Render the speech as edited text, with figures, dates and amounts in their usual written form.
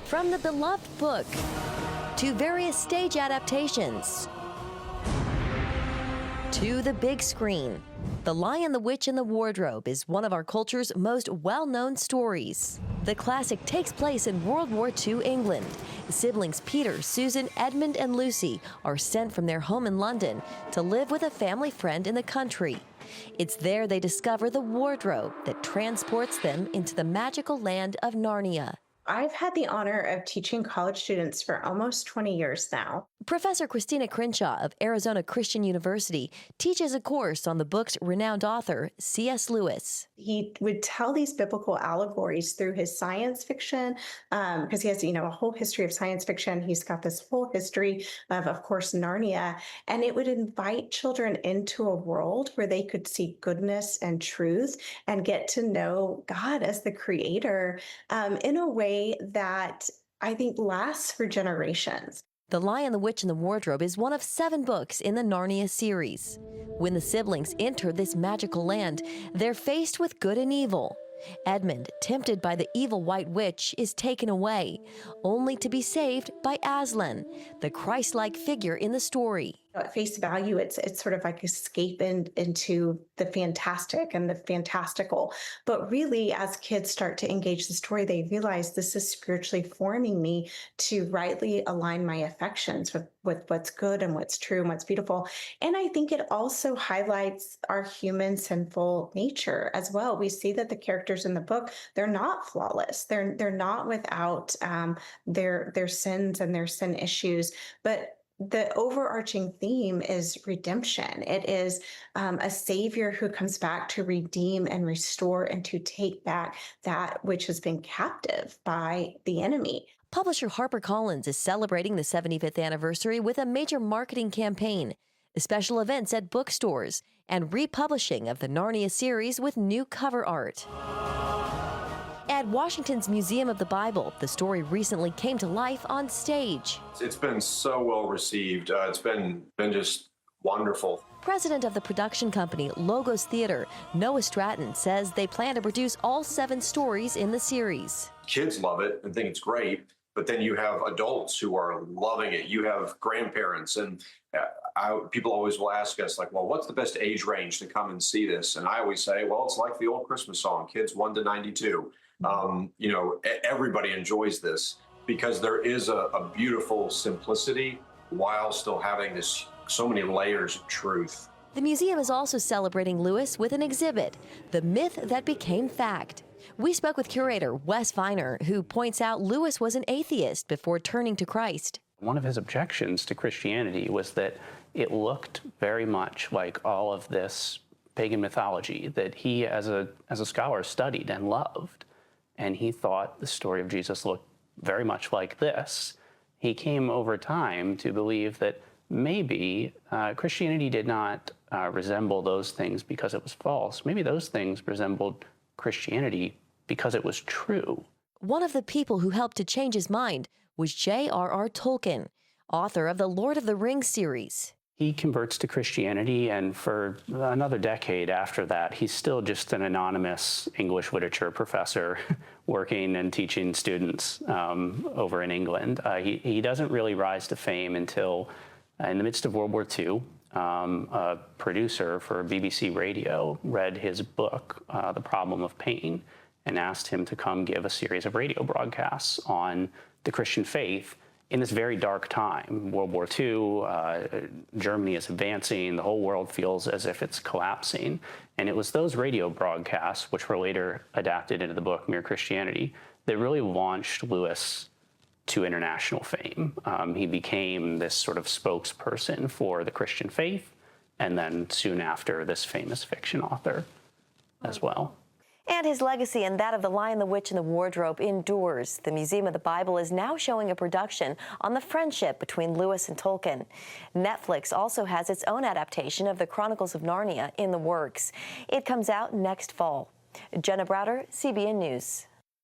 From the beloved book to various stage adaptations to the big screen, The Lion, the Witch, and the Wardrobe is one of our culture's most well-known stories. The classic takes place in World War II England. Siblings Peter, Susan, Edmund, and Lucy are sent from their home in London to live with a family friend in the country. It's there they discover the wardrobe that transports them into the magical land of Narnia. I've had the honor of teaching college students for almost 20 years now. Professor Christina Crenshaw of Arizona Christian University teaches a course on the book's renowned author, C.S. Lewis. He would tell these biblical allegories through his science fiction, because he has, a whole history of science fiction. He's got this whole history of course, Narnia, and it would invite children into a world where they could see goodness and truth and get to know God as the creator in a way that I think lasts for generations. The Lion, the Witch, and the Wardrobe is one of 7 books in the Narnia series. When the siblings enter this magical land, they're faced with good and evil. Edmund, tempted by the evil White Witch, is taken away, only to be saved by Aslan, the Christ-like figure in the story. At face value, it's sort of like escape into the fantastic and the fantastical. But really, as kids start to engage the story, they realize this is spiritually forming me to rightly align my affections with what's good and what's true and what's beautiful. And I think it also highlights our human sinful nature as well. We see that the characters in the book, they're not flawless. They're not without their sins and their sin issues, but the overarching theme is redemption. It is a savior who comes back to redeem and restore and to take back that which has been captive by the enemy. Publisher HarperCollins is celebrating the 75th anniversary with a major marketing campaign, special events at bookstores, and republishing of the Narnia series with new cover art. At Washington's Museum of the Bible, the story recently came to life on stage. It's been so well received. It's been just wonderful. President of the production company Logos Theater, Noah Stratton, says they plan to produce all 7 stories in the series. Kids love it and think it's great, but then you have adults who are loving it. You have grandparents, and people always will ask us, like, well, what's the best age range to come and see this? And I always say, well, it's like the old Christmas song, kids 1 to 92. Everybody enjoys this because there is a beautiful simplicity while still having so many layers of truth. The museum is also celebrating Lewis with an exhibit, The Myth That Became Fact. We spoke with curator Wes Viner, who points out Lewis was an atheist before turning to Christ. One of his objections to Christianity was that it looked very much like all of this pagan mythology that he, as a scholar, studied and loved. And he thought the story of Jesus looked very much like this. He came over time to believe that maybe Christianity did not resemble those things because it was false. Maybe those things resembled Christianity because it was true. One of the people who helped to change his mind was J.R.R. Tolkien, author of the Lord of the Rings series. He converts to Christianity, and for another decade after that, he's still just an anonymous English literature professor working and teaching students over in England. He doesn't really rise to fame until in the midst of World War II. A producer for BBC Radio read his book, The Problem of Pain, and asked him to come give a series of radio broadcasts on the Christian faith in this very dark time. World War II, Germany is advancing, the whole world feels as if it's collapsing. And it was those radio broadcasts, which were later adapted into the book Mere Christianity, that really launched Lewis to international fame. He became this sort of spokesperson for the Christian faith, and then soon after, this famous fiction author as well. And his legacy and that of The Lion, the Witch, and the Wardrobe endures. The Museum of the Bible is now showing a production on the friendship between Lewis and Tolkien. Netflix also has its own adaptation of the Chronicles of Narnia in the works. It comes out next fall. Jenna Browder, CBN News.